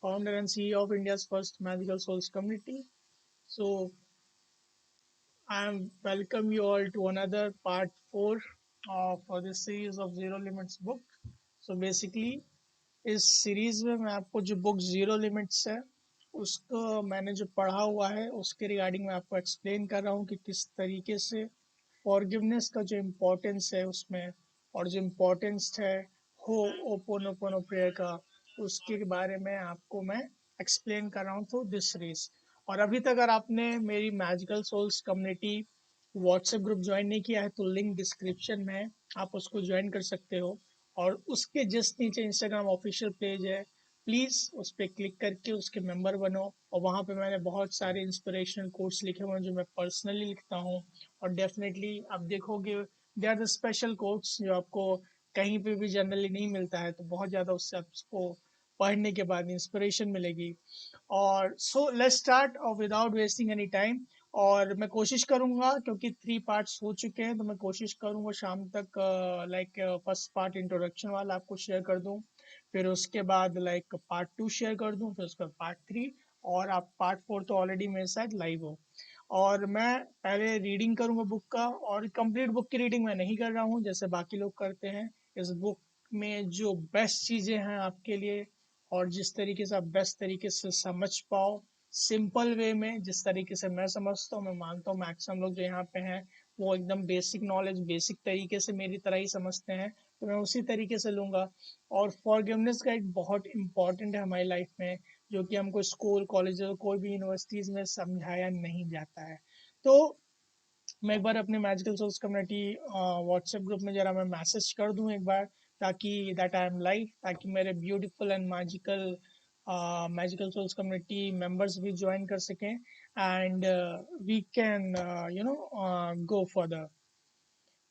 founder and CEO of India's first Magical Souls community. So, I welcome you all to another part 4 for this series of Zero Limits book. So, basically, इस series में मैं आपको जो book zero limits है उसको मैंने जो पढ़ा हुआ है उसके रिगार्डिंग मैं आपको एक्सप्लेन कर रहा हूँ कि किस तरीके से फॉरगिवनेस का जो इम्पोर्टेंस है उसमें और जो इम्पोर्टेंस है हो ओपोनोपोनो प्रेयर का उसके बारे में आपको मैं एक्सप्लेन कर रहा हूँ थ्रू दिस सीरीज। और अभी तक अगर आपने मेरी magical souls community WhatsApp group join नहीं किया है तो लिंक डिस्क्रिप्शन में है, आप उसको ज्वाइन कर सकते हो। और उसके जस्ट नीचे इंस्टाग्राम ऑफिशियल पेज है, प्लीज़ उस पर क्लिक करके उसके मेंबर बनो। और वहाँ पे मैंने बहुत सारे इंस्पिरेशनल कोट्स लिखे हुए हैं जो मैं पर्सनली लिखता हूँ। और डेफिनेटली आप देखोगे they are the special quotes जो आपको कहीं पे भी जनरली नहीं मिलता है, तो बहुत ज़्यादा उससे आपको पढ़ने के बाद इंस्पिरेशन मिलेगी। और सो लेट्स स्टार्ट और विदाउट वेस्टिंग एनी टाइम। और मैं कोशिश करूंगा क्योंकि 3 पार्ट्स हो चुके हैं तो मैं कोशिश करूंगा शाम तक लाइक फर्स्ट पार्ट इंट्रोडक्शन वाला आपको शेयर कर दूं, फिर उसके बाद लाइक पार्ट 2 शेयर कर दूं, फिर उसके बाद पार्ट 3, और आप पार्ट 4 तो ऑलरेडी मेरे साथ लाइव हो। और मैं पहले रीडिंग करूंगा बुक का, और कंप्लीट बुक की रीडिंग मैं नहीं कर रहा हूँ जैसे बाकी लोग करते हैं। इस बुक में जो बेस्ट चीज़ें हैं आपके लिए और जिस तरीके से आप बेस्ट तरीके से समझ पाओ सिंपल वे में, जिस तरीके से मैं समझता हूँ, मैं मानता हूँ मैक्सिमम लोग जो यहाँ पे हैं वो एकदम बेसिक नॉलेज बेसिक तरीके से मेरी तरह ही समझते हैं, तो मैं उसी तरीके से लूँगा। और फॉरगिवनेस का एक बहुत इंपॉर्टेंट है हमारी लाइफ में, जो कि हमको स्कूल कॉलेज और कोई भी यूनिवर्सिटीज़ में समझाया नहीं जाता है। तो मैं एक बार अपने magical souls community WhatsApp group में जरा मैं मैसेज कर दूं एक बार, ताकि दैट आई एम लाइव, ताकि मेरे beautiful and magical magical souls community members भी ज्वाइन कर सकें and we can go further.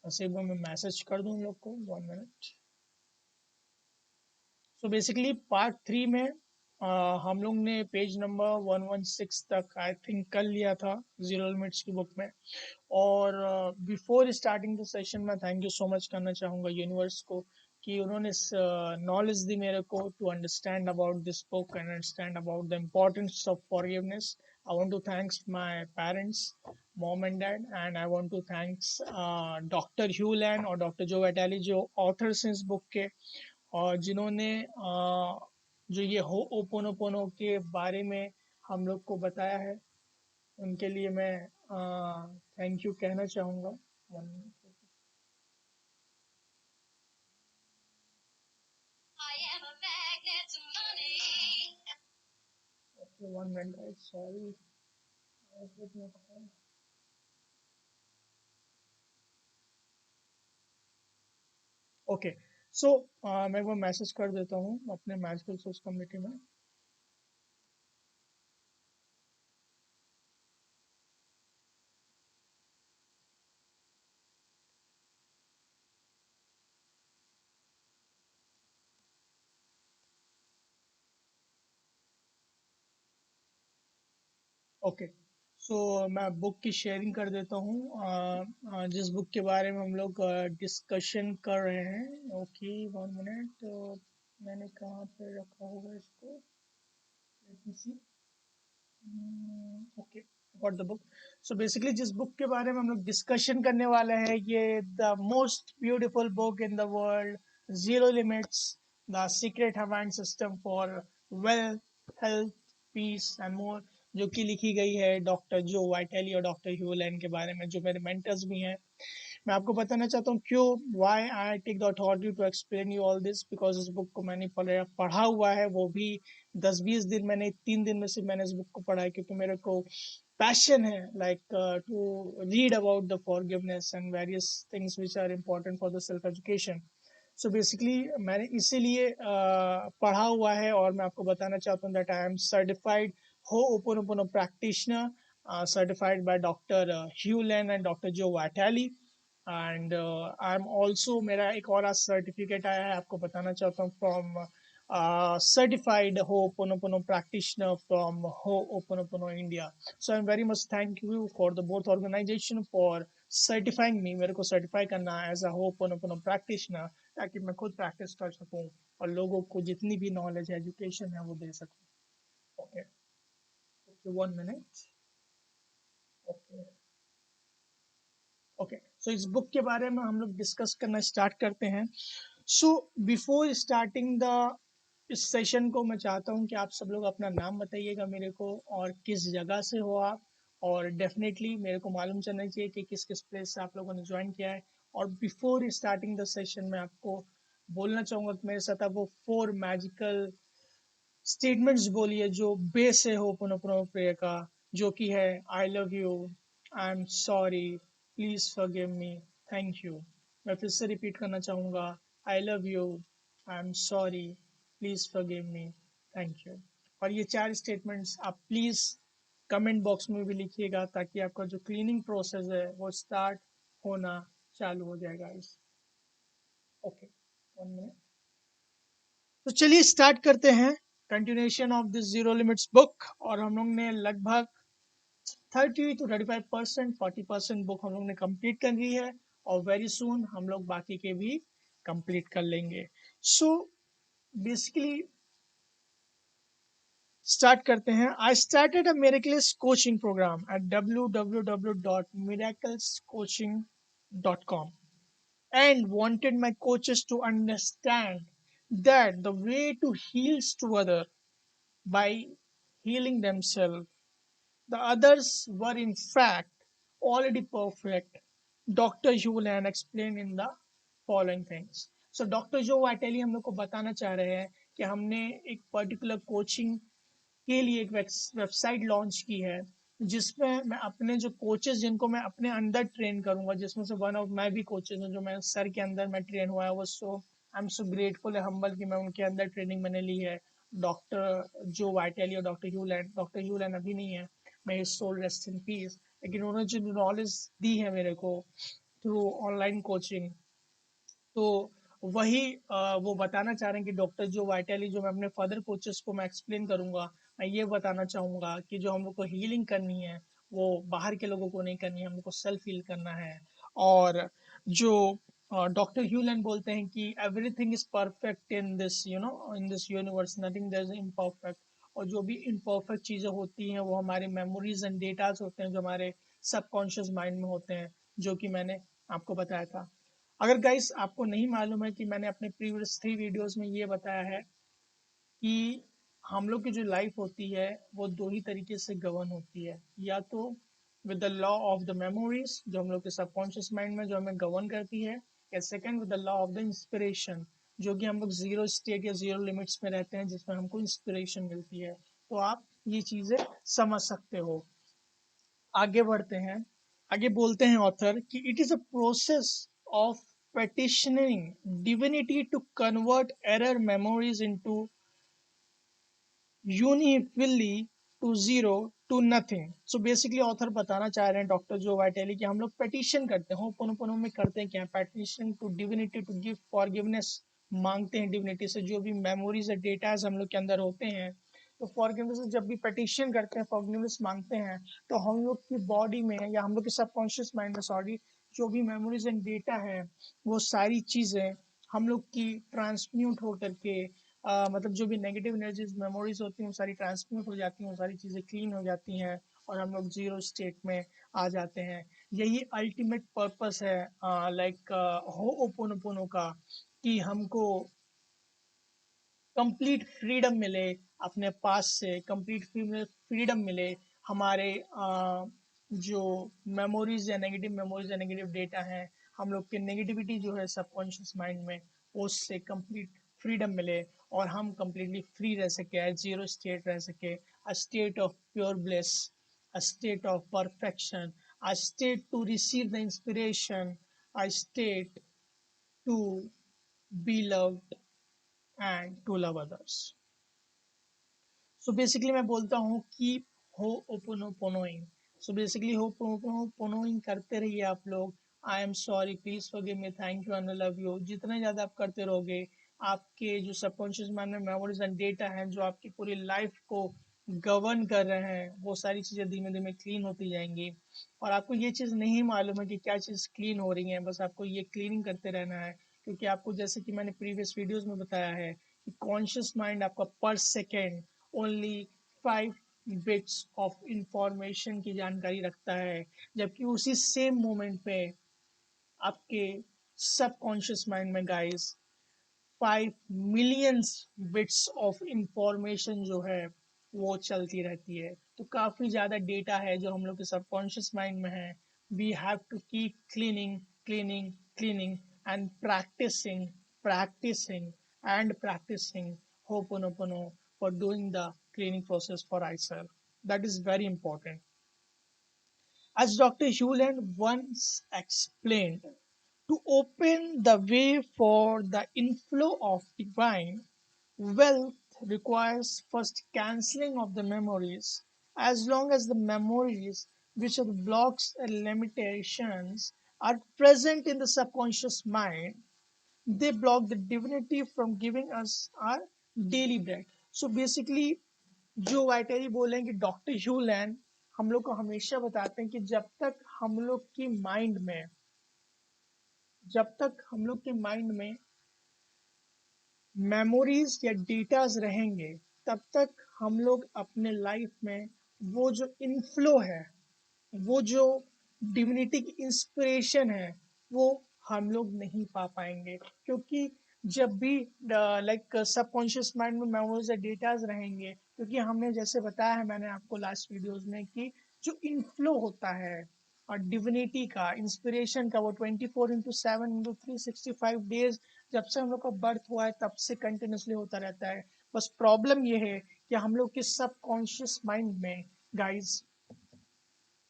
वैसे एक बार मैं मैसेज कर दूं उन लोग को, 1 मिनट। सो बेसिकली पार्ट 3 में हम लोग ने पेज नंबर 116 तक आई थिंक कर लिया था जीरो लिमिट्स की बुक में। और बिफोर स्टार्टिंग द सेशन मैं थैंक यू सो मच करना चाहूँगा यूनिवर्स को कि उन्होंने नॉलेज दी मेरे को to understand about this book and understand about the importance of forgiveness. I want to thanks my parents, mom and dad, and I want to thanks doctor Hew Len और doctor जो वैटाली जो authors हैं इस book के, और जिन्होंने जो ये हो ओपोनोपोनो के बारे में हम लोग को बताया है, उनके लिए मैं थैंक यू कहना चाहूँगा। 1 मिनट, सॉरी। ओके, सो मैं वो मैसेज कर देता हूँ अपने मैजिकल सोर्स कम्युनिटी में। ओके, सो मैं बुक की शेयरिंग कर देता हूँ, जिस बुक के बारे में हम लोग डिस्कशन कर रहे हैं। ओके, 1 मिनट, मैंने कहाँ पे रखा होगा इसको, let me see. Okay, got the book. So basically जिस बुक के बारे में हम लोग डिस्कशन करने वाले हैं, ये the most beautiful book in the world, zero limits, the secret Hawaiian system for wealth, health, peace and more, जो कि लिखी गई है डॉक्टर जो वाइटेली और डॉक्टर ह्यूलैंड के बारे में, जो मेरे मेंटर्स भी हैं। मैं आपको बताना चाहता हूँ क्यों, why I take the authority to explain you all this, because इस बुक को मैंने पढ़ा हुआ है, वो भी 10-20 दिन, मैंने 3 दिन में सिर्फ मैंने इस बुक को पढ़ा है, क्योंकि मेरे को पैशन है like to read about the forgiveness and various things which are important for the self education. So basically मैंने इसीलिए पढ़ा हुआ है, और मैं आपको बताना चाहता हूँ that I am certified Ho'oponopono practitioner, certified by doctor Hew Len and doctor Joe Vitale. And I am also, मेरा एक और सर्टिफिकेट आया है आपको बताना चाहता हूँ, from certified Ho'oponopono practitioner from Ho'oponopono India. So I'm very much thank you for the both organization for certifying me, मेरे को certify करना as a Ho'oponopono practitioner, ताकि मैं खुद प्रैक्टिस कर सकूं और लोगों को जितनी भी नॉलेज है एजुकेशन है वो दे सकूं। Okay okay, 1 minute. Okay okay, so इस बुक के बारे में हम लोग डिस्कस करना स्टार्ट करते हैं। सो बिफोर स्टार्टिंग द इस सेशन को, मैं चाहता हूँ कि आप सब लोग अपना नाम बताइएगा मेरे को, और किस जगह से हो आप। और डेफिनेटली मेरे को मालूम चलना चाहिए कि किस किस प्लेस से आप लोगों ने ज्वाइन किया है। और बिफोर स्टार्टिंग द सेशन मैं आपको बोलना चाहूँगा कि मेरे साथ आप वो 4 मैजिकल स्टेटमेंट्स बोलिए जो बेस है होपोनोपोनो प्रेयर का, जो कि है I love you, I am sorry, please forgive me, thank you. मैं फिर से रिपीट करना चाहूँगा, I love you, I am sorry, please forgive me, thank you. और ये 4 स्टेटमेंट्स आप प्लीज कमेंट बॉक्स में भी लिखिएगा, ताकि आपका जो क्लीनिंग प्रोसेस है वो स्टार्ट होना चालू हो जाएगा इस। Okay, 1 minute. तो चलिए स्टार्ट करते हैं continuation of this zero limits book. और हम लोग ने लगभग 30 to 35%, 40% बुक हम लोग ने कंप्लीट कर ली है, और वेरी सुन हम लोग बाकी के भी कंप्लीट कर लेंगे। सो बेसिकली स्टार्ट करते हैं। I started a miracles coaching programme at www.miraclescoaching.com and wanted my coaches to understand that the way to heal to other by healing themselves. The others were in fact already perfect. Dr. Julian explained in the following things. So doctor जो वाटेली हम लोग को बताना चाह रहे हैं कि हमने एक पर्टिकुलर कोचिंग के लिए एक वेबसाइट लॉन्च की है, जिसमें मैं अपने जो कोचेस जिनको मैं अपने अंदर ट्रेन करूंगा, जिसमें से वन ऑफ मैं भी कोचेस हूँ जो मैं सर के अंदर मैं ट्रेन हुआ है, वो सो आई एम सो ग्रेटफुल है, हम्बल कि मैं उनके अंदर ट्रेनिंग मैंने ली है। डॉक्टर जो वाइटेली और डॉक्टर ह्यूलैंड अभी नहीं है, मैं इस सोल रेस्ट इन पीस, लेकिन उन्होंने जो नॉलेज दी है मेरे को थ्रू ऑनलाइन कोचिंग, तो वही वो बताना चाह रहे हैं कि डॉक्टर जो वाइटली जो मैं अपने फर्दर कोचेस को मैं एक्सप्लेन करूंगा, मैं ये बताना चाहूंगा कि जो हम लोग को हीलिंग करनी है वो बाहर के लोगों को नहीं करनी है, हम लोग को सेल्फ हील करना है। और जो डॉक्टर ह्यूलन बोलते हैं कि everything is perfect in this in this universe, nothing there is imperfect. और जो भी इम्परफेक्ट चीज़ें होती हैं वो हमारे मेमोरीज एंड डेटाज होते हैं, जो हमारे सबकॉन्शियस माइंड में होते हैं, जो कि मैंने आपको बताया था। अगर गाइस आपको नहीं मालूम है कि मैंने अपने प्रीवियस 3 वीडियोस में ये बताया है कि हम लोग की जो लाइफ होती है वो 2 ही तरीके से गवर्न होती है, या तो with the law of the memories जो हम लोग के सबकॉन्शियस माइंड में जो हमें गवर्न करती है, या second with the law of the inspiration, जो कि हम लोग जीरो स्टेट या जीरो लिमिट्स में रहते हैं, जिसमें हमको इंस्पिरेशन मिलती है। तो आप ये चीजें समझ सकते हो। आगे बढ़ते हैं। आगे बोलते हैं ऑथर कि it is a process of petitioning divinity to convert error memories into Unihipili to zero to nothing. So basically author बताना चाह रहे हैं डॉक्टर जो वाइटेली कि हम लोग पेटिशन करते हैं, पोनो में करते हैं क्या, petition to divinity to give forgiveness, मांगते हैं डिविनिटी से जो भी मेमोरीज और डेटाज हम लोग के अंदर होते हैं। तो फॉरगिवनेस जब भी पेटिशन करते हैं, फॉरगिवनेस मांगते हैं, तो हम लोग की बॉडी में या हम लोग के सबकॉन्शियस माइंड में, सॉरी, जो भी मेमोरीज एंड डेटा है वो सारी चीज़ें हम लोग की ट्रांसम्यूट हो करके मतलब जो भी नेगेटिव एनर्जीज मेमोरीज होती हैं वो सारी ट्रांसम्यूट हो जाती हैं, वो सारी चीज़ें क्लीन हो जाती हैं, और हम लोग जीरो स्टेट में आ जाते हैं। यही अल्टीमेट पर्पस है लाइक हो ओपोनोपोनो का, कि हमको कंप्लीट फ्रीडम मिले अपने पास से, कंप्लीट फ्रीडम मिले हमारे जो मेमोरीज या नेगेटिव डेटा है, हम लोग के नेगेटिविटी जो है सबकॉन्शियस माइंड में, उससे कंप्लीट फ्रीडम मिले, और हम कंप्लीटली फ्री रह सके, जीरो स्टेट रह सके, a state of pure bliss, a state of perfection, a state to receive the inspiration, a state to be loved and to love others. So basically मैं बोलता हूँ कि हो ओपोनोपोनोइंग। सो बेसिकली हो ओपोनोपोनोइंग करते रहिए आप लोग। I am sorry, please forgive me, thank you and I love you, जितना ज़्यादा आप करते रहोगे, आपके जो सबकॉन्शियस माइंड में मेमोरीज एंड डेटा हैं जो आपकी पूरी लाइफ को गवर्न कर रहे हैं, वो सारी चीज़ें धीमे धीमे क्लीन होती जाएंगी। और आपको ये चीज़ नहीं मालूम है कि क्या चीज़ क्लीन हो रही है, बस आपको ये क्लीनिंग करते रहना है। क्योंकि आपको जैसे कि मैंने प्रीवियस वीडियोस में बताया है कि कॉन्शियस माइंड आपका पर second only 5 bits of information की जानकारी रखता है, जबकि उसी सेम मोमेंट पे आपके सबकॉन्शियस माइंड में guys 5 millions bits of information जो है वो चलती रहती है। तो काफ़ी ज़्यादा डेटा है जो हम लोग के सबकॉन्शियस माइंड में है। We have to keep cleaning cleaning cleaning and practising and practising ho'oponopono for doing the cleaning process for I self. That is very important. As Dr. Hewland once explained, to open the way for the inflow of divine wealth requires first cancelling of the memories. As long as the memories, which are blocks and limitations, are present in the subconscious mind, they block the divinity from giving us our daily bread. So basically जो वाइटरी बोले कि doctor ह्यूलैंड हम लोग को हमेशा बताते हैं कि जब तक हम लोग के माइंड में मेमोरीज या डेटाज रहेंगे, तब तक हम लोग अपने लाइफ में वो जो इनफ्लो है, वो जो डिविनिटी की इंस्पिरेशन है, वो हम लोग नहीं पा पाएंगे। क्योंकि जब भी लाइक सबकॉन्शियस माइंड में मेमोरीज या डेटाज रहेंगे, क्योंकि हमने जैसे बताया है मैंने आपको लास्ट वीडियोस में कि जो इनफ्लो होता है और डिविनिटी का इंस्पिरेशन का, वो 24/7 365 डेज जब से हम लोग का बर्थ हुआ है तब से कंटिन्यूसली होता रहता है। बस प्रॉब्लम ये है कि हम लोग के सबकॉन्शियस माइंड में गाइस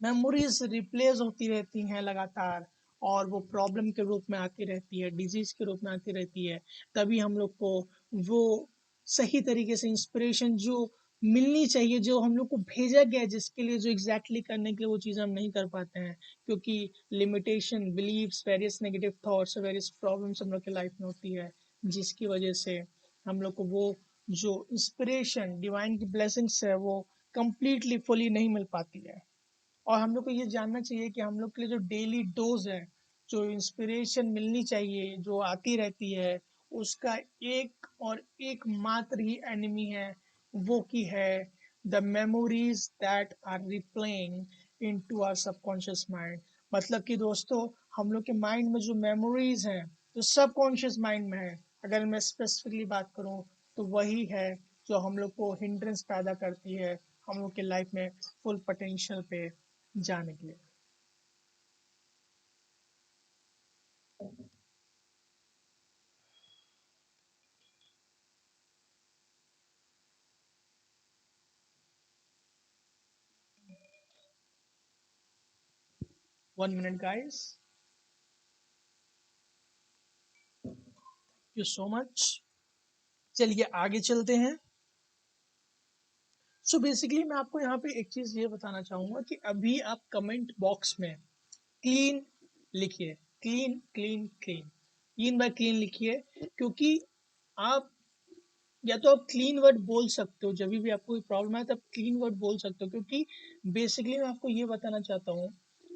मेमोरीज रिप्लेस होती रहती हैं लगातार, और वो प्रॉब्लम के रूप में आती रहती है, डिजीज के रूप में आती रहती है। तभी हम लोग को वो सही तरीके से इंस्पिरेशन जो मिलनी चाहिए, जो हम लोग को भेजा गया है जिसके लिए, जो एग्जैक्टली करने के लिए वो चीज़ हम नहीं कर पाते हैं, क्योंकि limitation, beliefs, various negative thoughts, various problems हम लोग के लाइफ में होती है, जिसकी वजह से हम लोग को वो जो इंस्पिरेशन डिवाइन की ब्लेसिंग्स है वो कंप्लीटली फुली नहीं मिल पाती है। और हम लोग को ये जानना चाहिए कि हम लोग के लिए जो डेली डोज है, जो इंस्पिरेशन मिलनी चाहिए, जो आती रहती है, उसका एक और एक मात्र ही एनिमी है, वो की है the memories that are replaying into our subconscious mind. मतलब कि दोस्तों, हम लोग के माइंड में जो मेमोरीज हैं, जो सबकॉन्शियस माइंड में है, अगर मैं स्पेसिफिकली बात करूं, तो वही है जो हम लोग को हिंड्रेंस पैदा करती है हम लोग के लाइफ में फुल पोटेंशियल पे जाने के लिए। 1 minute guys, you so much. चलिए आगे चलते हैं। सो बेसिकली मैं आपको यहाँ पे एक चीज ये बताना चाहूंगा कि अभी आप कमेंट बॉक्स में क्लीन लिखिए, क्लीन क्लीन क्लीन, 3 बार क्लीन लिखिए। क्योंकि आप या तो आप क्लीन वर्ड बोल सकते हो, जब भी आपको कोई प्रॉब्लम है तब क्लीन वर्ड बोल सकते हो। क्योंकि बेसिकली मैं आपको ये बताना चाहता हूँ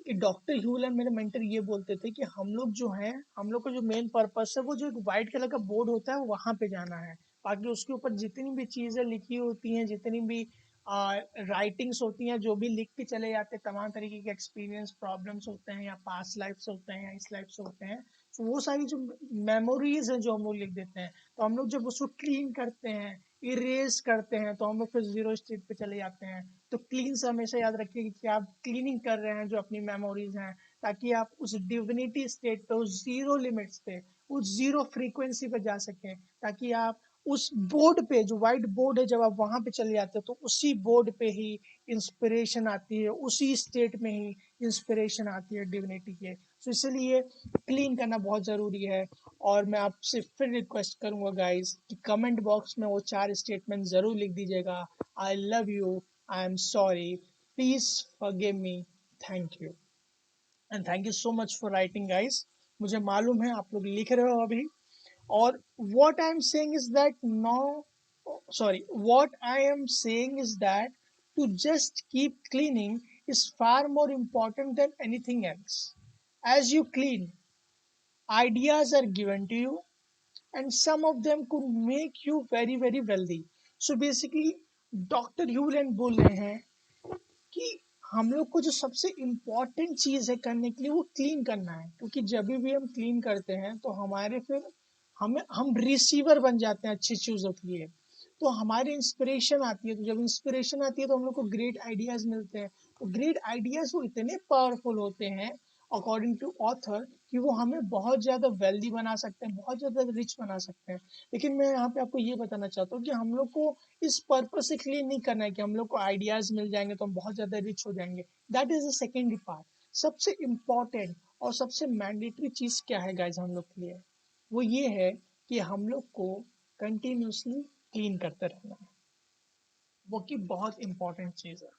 कि डॉक्टर ह्यूल एंड मेरे मेंटर ये बोलते थे कि हम लोग जो है, हम लोग का जो मेन पर्पस है, वो जो एक व्हाइट कलर का बोर्ड होता है वहां पे जाना है। बाकी उसके ऊपर जितनी भी चीजें लिखी होती हैं, जितनी भी राइटिंग्स होती हैं, जो भी लिख के चले जाते हैं, तमाम तरीके के एक्सपीरियंस, प्रॉब्लम्स होते हैं, या पास्ट लाइफ्स होते हैं, या इस लाइफ से होते हैं, तो वो सारी जो मेमोरीज हैं जो हम लोग लिख देते हैं, तो हम लोग जब उसको क्लीन करते हैं, इरेज करते हैं, तो हम लोग फिर जीरो स्टेट पे चले जाते हैं। तो क्लीन से हमेशा याद रखिए कि आप क्लीनिंग कर रहे हैं जो अपनी मेमोरीज हैं, ताकि आप उस डिविनिटी स्टेट पे, उस जीरो लिमिट्स पे, उस जीरो फ्रीक्वेंसी पे जा सकें, ताकि आप उस बोर्ड पे, जो व्हाइट बोर्ड है, जब आप वहां पे चले जाते हो तो उसी बोर्ड पे ही इंस्पिरेशन आती है, उसी स्टेट में ही इंस्पिरेशन आती है डिविनिटी के। तो इसलिए क्लीन करना बहुत ज़रूरी है। और मैं आपसे फिर रिक्वेस्ट करूंगा गाइस कि कमेंट बॉक्स में वो 4 स्टेटमेंट ज़रूर लिख दीजिएगा। I love you, I am sorry, please forgive me, thank you, and thank you so much for writing guys. मुझे मालूम है आप लोग लिख रहे हो अभी। और what I'm saying is that now, sorry, what I am saying is that to just keep cleaning is far more important than anything else. As you clean, ideas are given to you, and some of them could make you very, very wealthy. So basically, doctor Hew Len बोल रहे हैं कि हम लोग को जो सबसे important चीज है करने के लिए वो क्लीन करना है, क्योंकि जब भी हम क्लीन करते हैं तो हमारे फिर हम रिसीवर बन जाते हैं अच्छी चीजों के लिए। तो हमारी इंस्पिरेशन आती है, तो जब इंस्पिरेशन आती है तो हम लोग को ग्रेट आइडियाज मिलते हैं। तो ग्रेट आइडियाज वो इतने पावरफुल होते हैं अकॉर्डिंग टू ऑथर कि वो हमें बहुत ज़्यादा वेल्दी बना सकते हैं, बहुत ज़्यादा रिच बना सकते हैं। लेकिन मैं यहाँ पे आपको ये बताना चाहता हूँ कि हम लोग को इस पर्पज से क्लियर नहीं करना है कि हम लोग को आइडियाज मिल जाएंगे तो हम बहुत ज़्यादा रिच हो जाएंगे। That is the secondary part. सबसे इम्पॉर्टेंट और सबसे मैंडेटरी चीज़ क्या है गाइज हम लोग के लिए, वो ये है कि हम लोग को कंटिन्यूसली क्लीन करते रहना है, वो की बहुत इंपॉर्टेंट चीज़ है।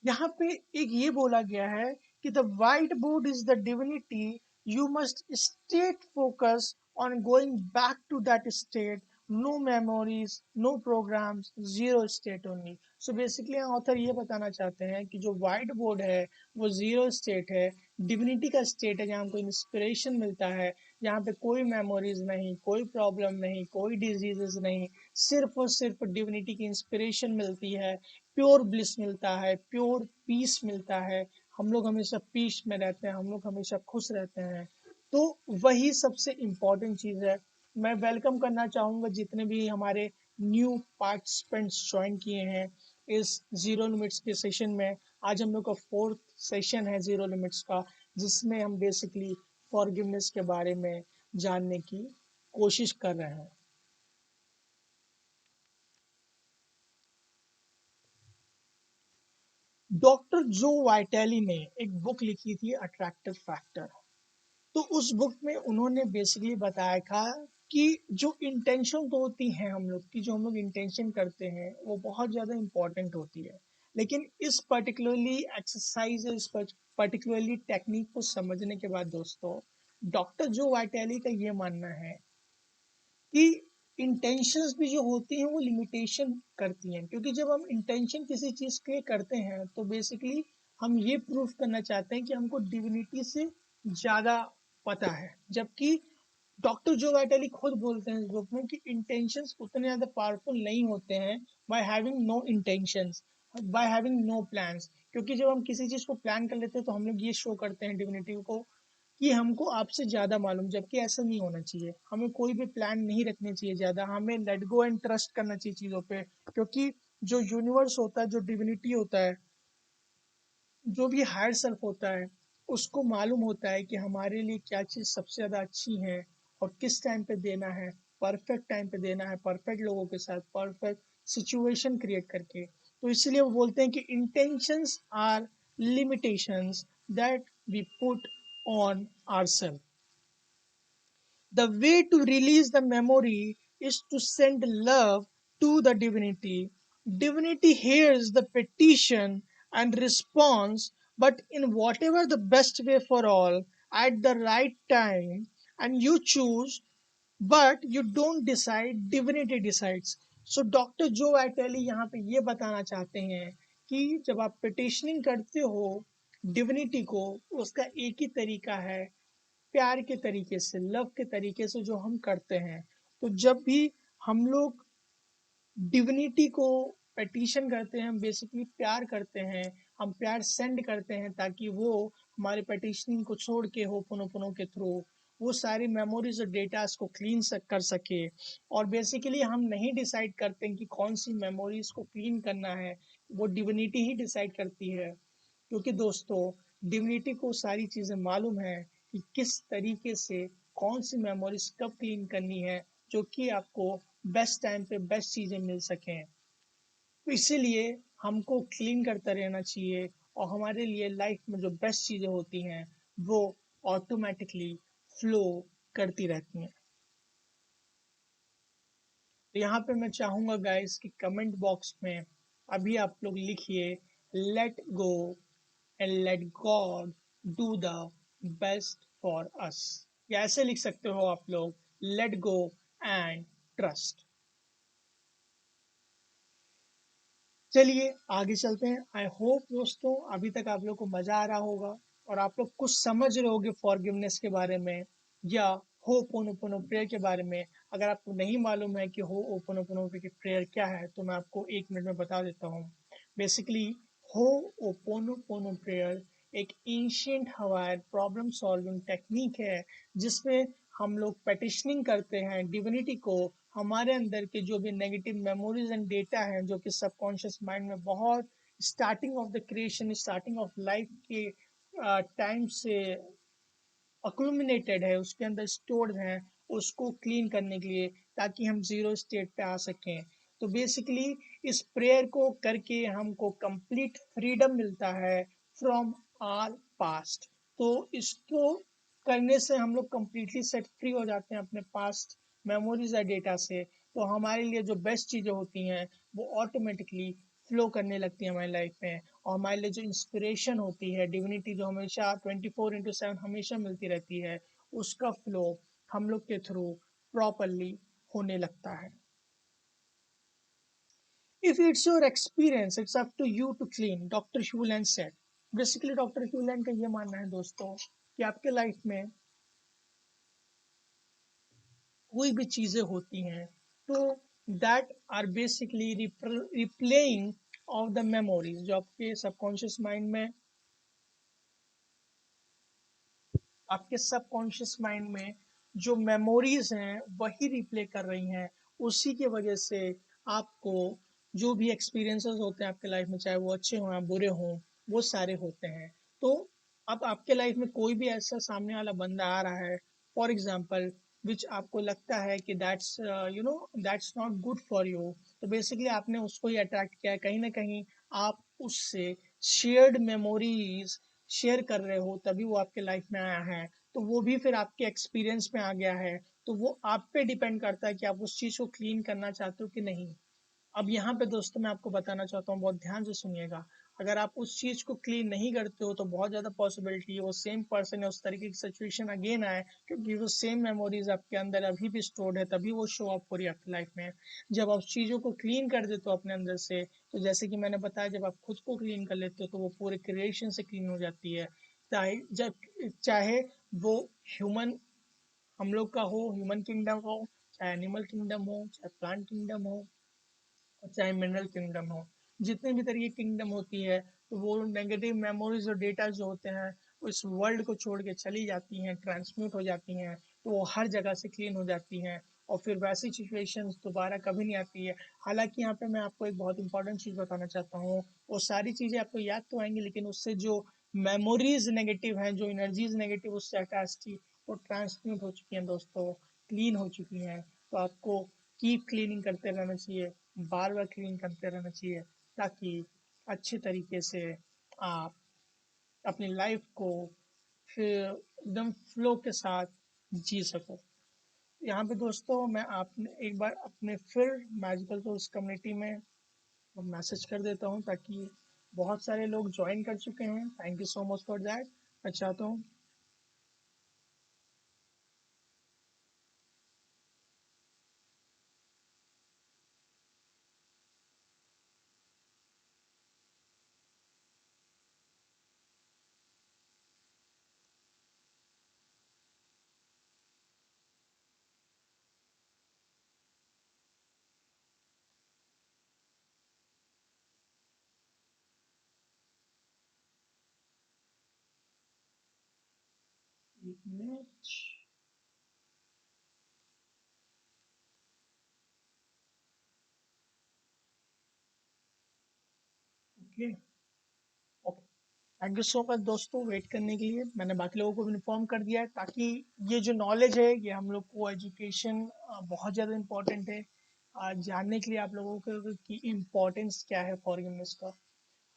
यहाँ पे एक ये बोला गया है कि the white board is the divinity, you must state focus on going back to that state, no memories no programmes, zero state only. So basically author ये बताना चाहते हैं कि जो वाइट बोर्ड है वो जीरो स्टेट है, डिविनिटी का स्टेट है, जहाँ हमको इंस्पिरेशन मिलता है, जहाँ पे कोई मेमोरीज नहीं, कोई प्रॉब्लम नहीं, कोई डिजीजेस नहीं, सिर्फ और सिर्फ डिविनिटी की इंस्पिरेशन मिलती है, प्योर ब्लिस मिलता है, प्योर पीस मिलता है। हम लोग हमेशा पीस में रहते हैं, हम लोग हमेशा खुश रहते हैं। तो वही सबसे इम्पोर्टेंट चीज़ है। मैं वेलकम करना चाहूँगा जितने भी हमारे न्यू पार्टिसिपेंट्स ज्वाइन किए हैं इस जीरो लिमिट्स के सेशन में। आज हम लोग का फोर्थ सेशन है जीरो लिमिट्स का, जिसमें हम बेसिकली फॉरगिवनेस के बारे में जानने की कोशिश कर रहे हैं। डॉक्टर जो वाइटेली ने एक बुक लिखी थी अट्रैक्टिव फैक्टर। तो उस बुक में उन्होंने बेसिकली बताया था कि जो इंटेंशन तो होती है हम लोग की, जो हम लोग इंटेंशन करते हैं वो बहुत ज़्यादा इंपॉर्टेंट होती है। लेकिन इस पर्टिकुलरली एक्सरसाइज, इस पर्टिकुलरली टेक्निक को समझने के बाद दोस्तों, डॉक्टर जो वाइटेली का ये मानना है कि इंटेंशंस भी जो होती हैं वो लिमिटेशन करती हैं, क्योंकि जब हम इंटेंशन किसी चीज़ के लिए करते हैं तो बेसिकली हम ये प्रूफ करना चाहते हैं कि हमको डिविनिटी से ज़्यादा पता है। जबकि डॉक्टर जो वाइटली खुद बोलते हैं इस बुक में कि इंटेंशंस उतने ज़्यादा पावरफुल नहीं होते हैं by having no intentions, by having no plans. क्योंकि जब हम किसी चीज़ को प्लान कर लेते हैं तो हम लोग ये शो करते हैं डिविनिटी को कि हमको आपसे ज़्यादा मालूम, जबकि ऐसा नहीं होना चाहिए। हमें कोई भी प्लान नहीं रखने चाहिए ज़्यादा, हमें लेट गो एंड ट्रस्ट करना चाहिए चीज़ों पे। क्योंकि जो यूनिवर्स होता है, जो डिविनिटी होता है, जो भी हायर सेल्फ होता है, उसको मालूम होता है कि हमारे लिए क्या चीज़ सबसे ज़्यादा अच्छी है और किस टाइम पे देना है। परफेक्ट टाइम पे देना है, परफेक्ट लोगों के साथ, परफेक्ट सिचुएशन क्रिएट करके। तो इसलिए वो बोलते हैं कि intentions are limitations that we put on ourselves. The way to release the memory is to send love to the divinity. Divinity hears the petition and responds, but in whatever the best way for all, at the right time, and you choose, but you don't decide, divinity decides. So doctor जो वाइटेली यहाँ पे ये बताना चाहते हैं कि जब आप पिटिशनिंग करते हो डिविनिटी को, उसका एक ही तरीका है, प्यार के तरीके से, लव के तरीके से जो हम करते हैं। तो जब भी हम लोग डिविनिटी को पेटिशन करते हैं, हम बेसिकली प्यार करते हैं, हम प्यार सेंड करते हैं ताकि वो हमारे पेटिशनिंग को छोड़ के होपोनोपोनो के थ्रू वो सारी मेमोरीज और डेटास को क्लीन कर सके। और बेसिकली हम नहीं डिसाइड करते हैं कि कौन सी मेमोरीज को क्लीन करना है, वो डिविनिटी ही डिसाइड करती है। क्योंकि दोस्तों डिविनिटी को सारी चीज़ें मालूम है कि किस तरीके से कौन सी मेमोरीज कब क्लीन करनी है, जो कि आपको बेस्ट टाइम पे बेस्ट चीज़ें मिल सकें। तो इसीलिए हमको क्लीन करता रहना चाहिए और हमारे लिए लाइफ में जो बेस्ट चीज़ें होती हैं वो ऑटोमेटिकली फ्लो करती रहती हैं। तो यहाँ पे मैं चाहूँगा गाइस कि कमेंट बॉक्स में अभी आप लोग लिखिए let go and let God do the best for us, या ऐसे लिख सकते हो आप लोग लेट गो एंड ट्रस्ट। चलिए आगे चलते हैं। आई होप दोस्तों अभी तक आप लोग को मजा आ रहा होगा और आप लोग कुछ समझ रहे होगे फॉरगिवनेस के बारे में या होपोनोपोनो प्रेयर के बारे में। अगर आपको नहीं मालूम है कि होपोनोपोनो प्रेयर क्या है तो मैं आपको 1 मिनट में बता देता हूँ। बेसिकली होपोनोपोनो प्रेयर एक एंशियंट हवायर प्रॉब्लम सॉल्विंग टेक्निक है जिसमें हम लोग पेटिशनिंग करते हैं डिविनिटी को हमारे अंदर के जो भी नेगेटिव मेमोरीज एंड डेटा हैं जो कि सबकॉन्शियस माइंड में बहुत starting of the creation starting of life के टाइम से अक्लुमिनेटेड है उसके अंदर स्टोर्ड है उसको क्लीन करने के लिए ताकि हम जीरो स्टेट पे आ सकें। तो बेसिकली इस प्रेयर को करके हमको कंप्लीट फ्रीडम मिलता है फ्रॉम आर पास्ट। तो इसको करने से हम लोग कंप्लीटली सेट फ्री हो जाते हैं अपने पास्ट मेमोरीज या डेटा से। तो हमारे लिए जो बेस्ट चीज़ें होती हैं वो ऑटोमेटिकली फ्लो करने लगती है हमारी लाइफ में। और हमारे लिए जो इंस्पिरेशन होती है डिविनिटी जो हमेशा 24/7 हमेशा मिलती रहती है उसका फ्लो हम लोग के थ्रू प्रॉपरली होने लगता है। If it's your experience it's up to you to clean, doctor Hew Len said. Basically doctor Hew Len का ये मानना है दोस्तों कि आपके लाइफ में कोई भी चीजें होती हैं तो that are basically replaying of the memories जो आपके सबकॉन्शियस माइंड में आपके सबकॉन्शियस माइंड में जो मेमोरीज हैं वही रिप्ले कर रही हैं। उसी की वजह से आपको जो भी एक्सपीरियंसेस होते हैं आपके लाइफ में चाहे वो अच्छे हों या बुरे हों वो सारे होते हैं। तो अब आपके लाइफ में कोई भी ऐसा सामने वाला बंदा आ रहा है फॉर एग्जाम्पल विच आपको लगता है कि that's that's not good for you. तो बेसिकली आपने उसको ही अट्रैक्ट किया है कहीं ना कहीं। आप उससे शेयर्ड मेमोरीज शेयर कर रहे हो तभी वो आपके लाइफ में आया है। तो वो भी फिर आपके एक्सपीरियंस में आ गया है। तो वो आप पे डिपेंड करता है कि आप उस चीज़ को क्लीन करना चाहते हो कि नहीं। अब यहाँ पे दोस्तों मैं आपको बताना चाहता हूँ बहुत ध्यान से सुनिएगा। अगर आप उस चीज को क्लीन नहीं करते हो तो बहुत ज्यादा पॉसिबिलिटी है वो सेम पर्सन है उस तरीके की सिचुएशन अगेन आए क्योंकि वो सेम मेमोरीज आपके अंदर अभी भी स्टोर्ड है तभी वो शो अप हो रही है आपकी लाइफ में। जब आप चीजों को क्लीन कर देते हो अपने अंदर से तो जैसे कि मैंने बताया जब आप खुद को क्लीन कर लेते हो तो वो पूरे क्रिएशन से क्लीन हो जाती है। चाहे वो ह्यूमन हम लोग का हो ह्यूमन किंगडम हो चाहे एनिमल किंगडम हो चाहे प्लांट किंगडम हो और चाहे मिनरल किंगडम हो। जितने भी तरह की किंगडम होती है तो वो नेगेटिव मेमोरीज और डेटा जो होते हैं वो इस वर्ल्ड को छोड़ के चली जाती हैं ट्रांसम्यूट हो जाती हैं। तो वो हर जगह से क्लीन हो जाती हैं और फिर वैसी सिचुएशंस दोबारा कभी नहीं आती है। हालांकि यहाँ पे मैं आपको एक बहुत इंपॉर्टेंट चीज़ बताना चाहता हूँ। वो सारी चीज़ें आपको याद तो आएंगी लेकिन उससे जो मेमोरीज नेगेटिव हैं जो एनर्जीज नेगेटिव उससे अटैच थी वो ट्रांसम्यूट हो चुकी हैं दोस्तों क्लीन हो चुकी हैं। तो आपको कीप क्लीनिंग करते रहना चाहिए बार बार क्लीन करते रहना चाहिए ताकि अच्छे तरीके से आप अपनी लाइफ को फिर एकदम फ्लो के साथ जी सको। यहाँ पे दोस्तों मैं आपने एक बार अपने फिर मैजिकल सोल्स कम्युनिटी में मैसेज कर देता हूँ ताकि बहुत सारे लोग ज्वाइन कर चुके हैं। Thank you so much for that. मैं चाहता हूँ एक minute. Okay okay. Thank you so much दोस्तों वेट करने के लिए। मैंने बाकी लोगों को भी इन्फॉर्म कर दिया है ताकि ये जो नॉलेज है ये हम लोग को एजुकेशन बहुत ज़्यादा इम्पोर्टेंट है। जानने के लिए आप लोगों को की इम्पोर्टेंस क्या है फॉरगिवनेस का।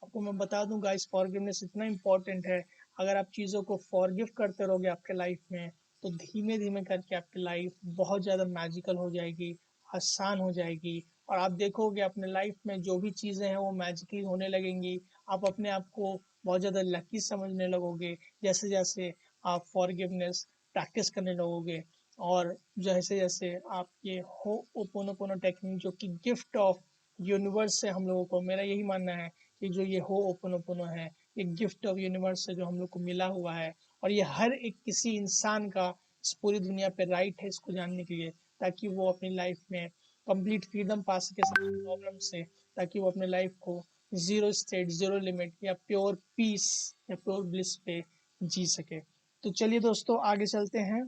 आपको मैं बता दूं गाइस फॉरगिवनेस इतना इम्पोर्टेंट है। अगर आप चीज़ों को फॉरगिव करते रहोगे आपके लाइफ में तो धीमे धीमे करके आपकी लाइफ बहुत ज़्यादा मैजिकल हो जाएगी आसान हो जाएगी। और आप देखोगे अपने लाइफ में जो भी चीज़ें हैं वो मैजिकली होने लगेंगी। आप अपने आप को बहुत ज़्यादा लकी समझने लगोगे जैसे जैसे आप फॉरगिवनेस प्रैक्टिस करने लगोगे। और जैसे जैसे आप ये हो ओपोनोपोनो टेक्निक जो कि गिफ्ट ऑफ यूनिवर्स से हम लोगों को मेरा यही मानना है कि जो ये हो ओपन ओपन है ये गिफ्ट ऑफ यूनिवर्स है जो हम लोग को मिला हुआ है, और ये हर एक किसी इंसान का इस पूरी दुनिया पे राइट है इसको जानने के लिए, ताकि वो अपनी लाइफ में कंप्लीट फ्रीडम पा सके सारी प्रॉब्लम से, ताकि वो अपने लाइफ को जीरो स्टेट, जीरो लिमिट या प्योर पीस या प्योर ब्लिस पे जी सके। तो चलिए दोस्तों आगे चलते हैं।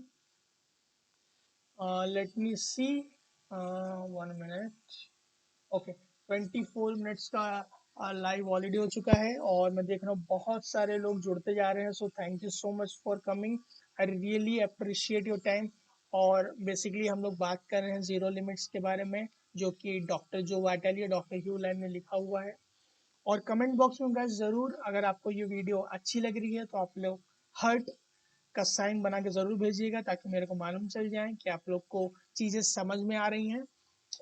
लेट मी सी, 1 मिनट। ओके, 24 मिनट्स का लाइव ऑलरेडी हो चुका है, और मैं देख रहा हूँ बहुत सारे लोग जुड़ते जा रहे हैं। So thank you so much for coming, I really appreciate your time. और बेसिकली हम लोग बात कर रहे हैं जीरो लिमिट्स के बारे में, जो कि डॉक्टर जो वाइटली या डॉक्टर ह्यू लैन ने लिखा हुआ है। और कमेंट बॉक्स में गाइस ज़रूर, अगर आपको ये वीडियो अच्छी लग रही है तो आप लोग हर्ट का साइन बना के ज़रूर भेजिएगा, ताकि मेरे को मालूम चल जाए कि आप लोग को चीज़ें समझ में आ रही हैं।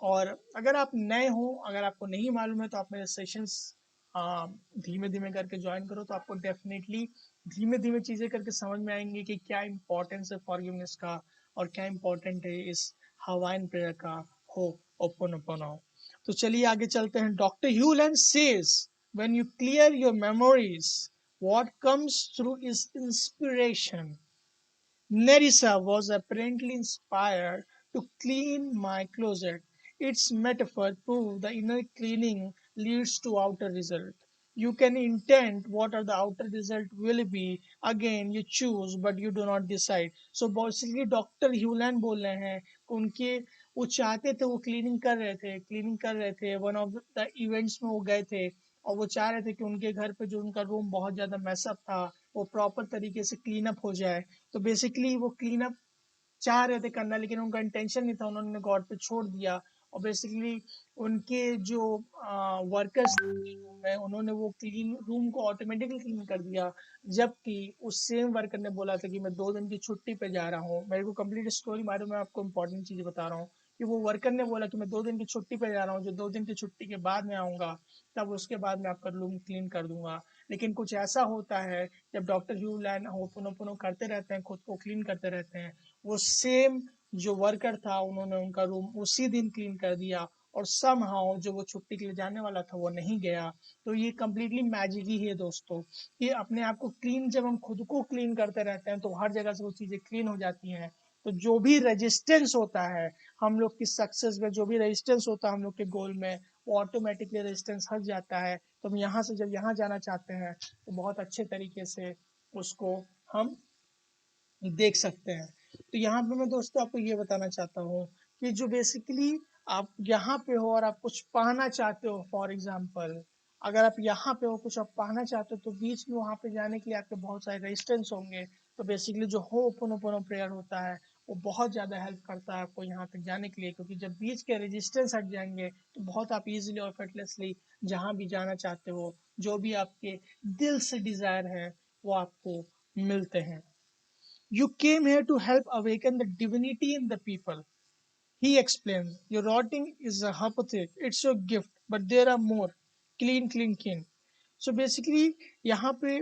और अगर आप नए हो, अगर आपको नहीं मालूम है, तो आप मेरे सेशंस धीमे धीमे करके ज्वाइन करो, तो आपको डेफिनेटली धीमे धीमे चीज़ें करके समझ में आएंगी कि क्या इंपॉर्टेंस है फॉरगिवनेस का, और क्या इंपॉर्टेंट है इस हवाइन प्रेयर का, हो ओपोनोपोनो। तो चलिए आगे चलते हैं। Doctor Hew Len says when you clear your memories what comes through is inspiration. Nerissa was apparently inspired to clean my closet. Its metaphor proved the inner cleaning leads to outer result. You can intend what are the outer result will be. Again, you choose, but you do not decide. So basically, doctor Hew Len बोल रहे हैं कि उनके वो चाहते थे, वो cleaning कर रहे थे वन ऑफ द इवेंट्स में वो गए थे, और वो चाह रहे थे कि उनके घर पे जो उनका रूम बहुत ज़्यादा मैसअप था वो प्रॉपर तरीके से क्लीन अप हो जाए। तो बेसिकली वो क्लीन अप चाह रहे थे करना, लेकिन उनका इंटेंशन नहीं था, उन्होंने गॉड पे छोड़ दिया। और बेसिकली उनके जो वर्कर्स रूम में, उन्होंने वो क्लीन रूम को ऑटोमेटिकली क्लीन कर दिया, जबकि उस सेम वर्कर ने बोला था कि मैं 2 दिन की छुट्टी पे जा रहा हूँ। मेरे को कंप्लीट स्टोरी मालूम, मैं आपको इंपॉर्टेंट चीज़ें बता रहा हूँ कि वो वर्कर ने बोला कि मैं 2 दिन की छुट्टी पे जा रहा हूँ, जो 2 दिन की छुट्टी के बाद मैं आऊँगा, तब उसके बाद मैं आपका रूम क्लीन कर दूंगा। लेकिन कुछ ऐसा होता है, जब डॉक्टर ह्यू लैन होपोनोपोनो करते रहते हैं, खुद को क्लीन करते रहते हैं, वो सेम जो वर्कर था उन्होंने उनका रूम उसी दिन क्लीन कर दिया, और सम हाउ जो वो छुट्टी के लिए जाने वाला था वो नहीं गया। तो ये कम्प्लीटली मैजिक ही है दोस्तों, कि अपने आप को क्लीन, जब हम खुद को क्लीन करते रहते हैं तो हर जगह से वो चीज़ें क्लीन हो जाती हैं। तो जो भी रेजिस्टेंस होता है हम लोग की सक्सेस में, जो भी रेजिस्टेंस होता है हम लोग के गोल में, वो ऑटोमेटिकली रेजिस्टेंस हट जाता है। तो हम यहाँ से जब यहाँ जाना चाहते हैं तो बहुत अच्छे तरीके से उसको हम देख सकते हैं। तो यहाँ पे मैं दोस्तों आपको ये बताना चाहता हूँ कि जो बेसिकली आप यहाँ पे हो और आप कुछ पाना चाहते हो, फॉर एग्जाम्पल अगर आप यहाँ पे हो, कुछ आप पाना चाहते हो, तो बीच में वहाँ पे जाने के लिए आपके बहुत सारे रेजिस्टेंस होंगे। तो बेसिकली जो होपोनोपोनो प्रेयर होता है वो बहुत ज़्यादा हेल्प करता है आपको यहाँ तक जाने के लिए, क्योंकि जब बीच के रेजिस्टेंस हट जाएंगे तो बहुत आप इजीली और एफर्टलेसली जहाँ भी जाना चाहते हो, जो भी आपके दिल से डिज़ायर है, वो आपको मिलते हैं। You came here to help awaken the divinity in the people. He explained, your rotting is a hypothetic, it's your gift, but there are more. Clean, clean, clean. So basically, यहाँ पे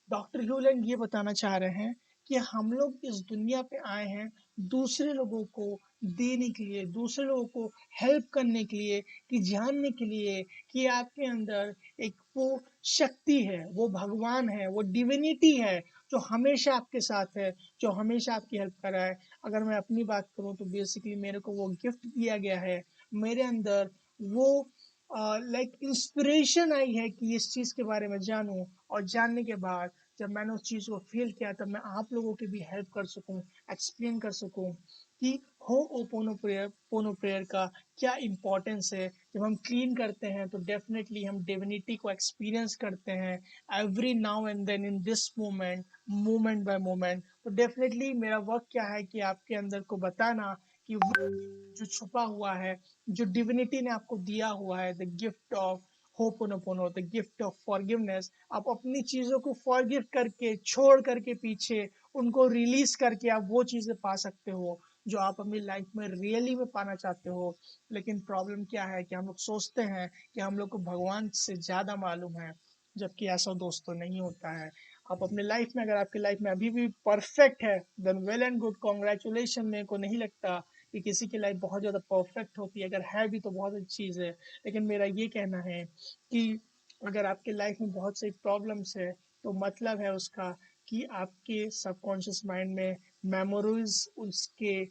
doctor ह्यूलैंड ये बताना चाह रहे हैं कि हम लोग इस दुनिया पे आए हैं दूसरे लोगों को देने के लिए, दूसरे लोगों को हेल्प करने के लिए, कि जानने के लिए कि आपके अंदर एक वो शक्ति है, वो भगवान है, वो डिविनिटी है जो हमेशा आपके साथ है, जो हमेशा आपकी हेल्प कर रहा है। अगर मैं अपनी बात करूं तो बेसिकली मेरे को वो गिफ्ट दिया गया है, मेरे अंदर वो लाइक इंस्पिरेशन आई है कि इस चीज़ के बारे में जानूं, और जानने के बाद जब मैंने उस चीज़ को फील किया तब मैं आप लोगों की भी हेल्प कर सकूं, एक्सप्लेन कर सकूं कि हो ओ पोनो प्रेयर का क्या इम्पोर्टेंस है। जब हम क्लीन करते हैं तो डेफिनेटली हम डिविनिटी को एक्सपीरियंस करते हैं every now and then in this moment, moment by moment. तो डेफिनेटली मेरा वर्क क्या है कि आपके अंदर को बताना कि वो जो छुपा हुआ है, जो डिविनिटी ने आपको दिया हुआ है, the gift of ho'oponopono, the gift of forgiveness, आप अपनी चीजों को फॉरगिव करके, छोड़ करके पीछे, उनको रिलीज करके आप वो चीजें पा सकते हो जो आप अपनी लाइफ में रियली में पाना चाहते हो। लेकिन प्रॉब्लम क्या है कि हम लोग सोचते हैं कि हम लोग को भगवान से ज्यादा मालूम है, जबकि ऐसा दोस्तों नहीं होता है। आप अपने लाइफ में, अगर आपकी लाइफ में अभी भी परफेक्ट है, then well and good, congratulation. मेरे को नहीं लगता कि किसी की लाइफ बहुत ज़्यादा परफेक्ट होती है, अगर है भी तो बहुत अच्छी चीज़ है। लेकिन मेरा ये कहना है कि अगर आपके लाइफ में बहुत सारी प्रॉब्लम्स है तो मतलब है उसका कि आपके सबकॉन्शियस माइंड में मेमोरीज उसके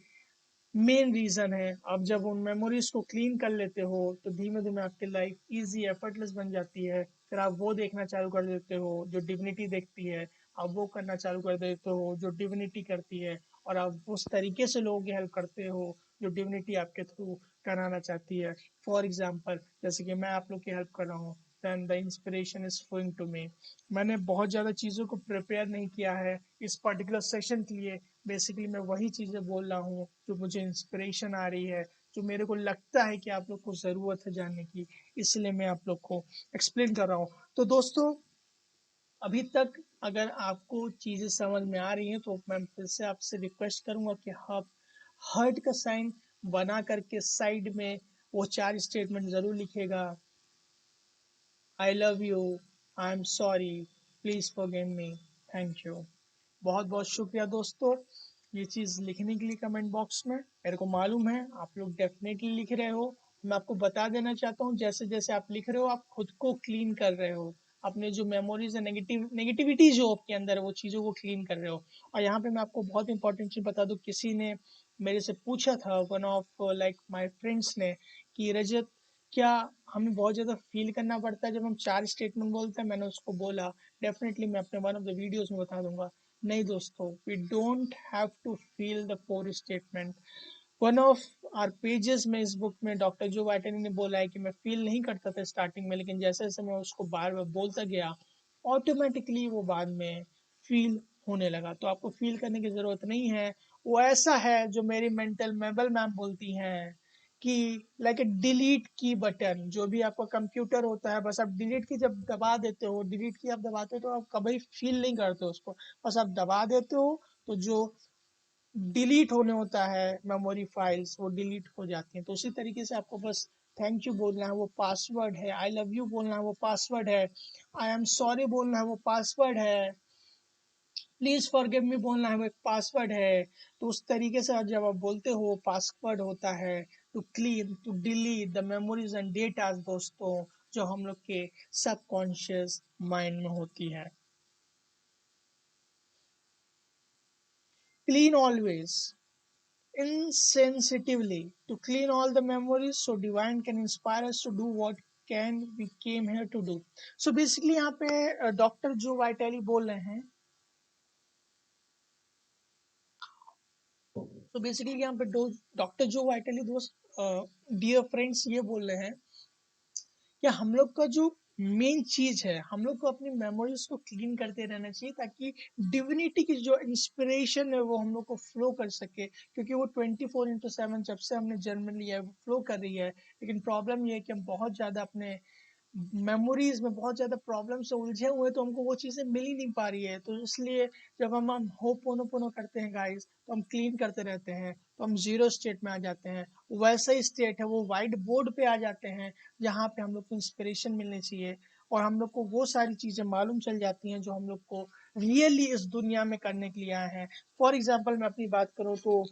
मेन रीजन है। आप जब उन मेमोरीज को क्लीन कर लेते हो तो धीमे धीमे आपकी लाइफ इजी एफर्टलेस बन जाती है। फिर आप वो देखना चालू कर देते हो जो डिविनिटी देखती है, आप वो करना चालू कर देते हो जो डिविनिटी करती है, और आप उस तरीके से लोगों की हेल्प करते हो जो डिविनिटी आपके थ्रू कराना चाहती है। फॉर एग्जाम्पल, जैसे कि मैं आप लोग की हेल्प कर रहा हूँ, then the inspiration is flowing to me. मैंने बहुत ज़्यादा चीज़ों को प्रिपेयर नहीं किया है इस पर्टिकुलर सेशन के लिए। बेसिकली मैं वही चीज़ें बोल रहा हूँ जो मुझे इंस्पिरेशन आ रही है, जो मेरे को लगता है कि आप लोग को ज़रूरत है जानने की, इसलिए मैं आप लोग को एक्सप्लेन कर रहा हूँ। तो दोस्तों, अभी तक अगर आपको चीज़ें समझ में आ रही हैं तो मैं फिर से आपसे रिक्वेस्ट करूंगा कि आप हर्ट का साइन बना करके साइड में वो 4 स्टेटमेंट ज़रूर लिखेगा। I love you, I am sorry, please forgive me, thank you. बहुत बहुत शुक्रिया दोस्तों ये चीज़ लिखने के लिए कमेंट बॉक्स में। मेरे को मालूम है आप लोग डेफिनेटली लिख रहे हो। मैं आपको बता देना चाहता हूँ जैसे जैसे आप लिख रहे हो आप खुद को क्लीन कर रहे हो। अपने जो मेमोरीज है, नेगेटिविटी जो आपके अंदर है वो चीज़ों को क्लीन कर रहे हो। और यहाँ पे मैं आपको बहुत इंपॉर्टेंट चीज़ बता दूँ, किसी ने मेरे से पूछा था, one of like my friends ने, कि रजत क्या हमें बहुत ज़्यादा फील करना पड़ता है जब हम 4 स्टेटमेंट बोलते हैं? मैंने उसको बोला डेफिनेटली मैं अपने वन ऑफ द वीडियोस में बता दूंगा। नहीं दोस्तों, we don't have to feel the 4 statement. One of our pages में इस बुक में डॉक्टर जो वाइटनी ने बोला है कि मैं फील नहीं करता था स्टार्टिंग में, लेकिन जैसे जैसे मैं उसको बार बार बोलता गया ऑटोमेटिकली वो बाद में फील होने लगा। तो आपको फील करने की जरूरत नहीं है। वो ऐसा है जो मेरी मेंटल मेबल मैम बोलती हैं कि लाइक ए डिलीट की बटन, जो भी आपका कंप्यूटर होता है, बस आप डिलीट की जब दबा देते हो, डिलीट की आप दबाते हो तो आप कभी फील नहीं करते हो उसको, बस आप दबा देते हो तो जो डिलीट होने होता है मेमोरी फाइल्स वो डिलीट हो जाती हैं। तो उसी तरीके से आपको बस थैंक यू बोलना है, वो पासवर्ड है। आई लव यू बोलना है, वो पासवर्ड है। आई एम सॉरी बोलना है, वो पासवर्ड है। प्लीज फॉरगिव मी बोलना है, वो एक पासवर्ड है। तो उस तरीके से जब आप बोलते हो पासवर्ड होता है to clean, to delete the memories and data दोस्तों, जो हम लोग के सबकॉन्शियस माइंड में होती है। Clean always insensitively to clean all the memories so divine can inspire us to do what can we came here to do. So basically यहाँ पे डॉक्टर जो वाइटली बोल रहे हैं, तो बेसिकली यहाँ पे डॉक्टर जो वाइटली दोस्त, डियर फ्रेंड्स, ये बोल रहे हैं कि हम लोग का जो मेन चीज है, हम लोग को अपनी मेमोरीज को क्लीन करते रहना चाहिए ताकि डिविनिटी की जो इंस्पिरेशन है वो हम लोग को फ्लो कर सके। क्योंकि वो 24/7 जब से हमने जन्म लिया है वो फ्लो कर रही है। लेकिन प्रॉब्लम ये है कि हम बहुत ज्यादा अपने मेमोरीज में बहुत ज्यादा प्रॉब्लम से उलझे हुए हैं, तो हमको वो चीजें मिल ही नहीं पा रही है। तो इसलिए जब हम होपोनोपोनो करते हैं गाइस, तो हम क्लीन करते रहते हैं, तो हम जीरो स्टेट में आ जाते हैं। वैसा ही स्टेट है वो व्हाइट बोर्ड पे आ जाते हैं जहाँ पे हम लोग को इंस्पिरेशन मिलनी चाहिए, और हम लोग को वो सारी चीजें मालूम चल जाती हैं जो हम लोग को रियली इस दुनिया में करने के लिए आए हैं। फॉर एग्जाम्पल मैं अपनी बात करूँ तो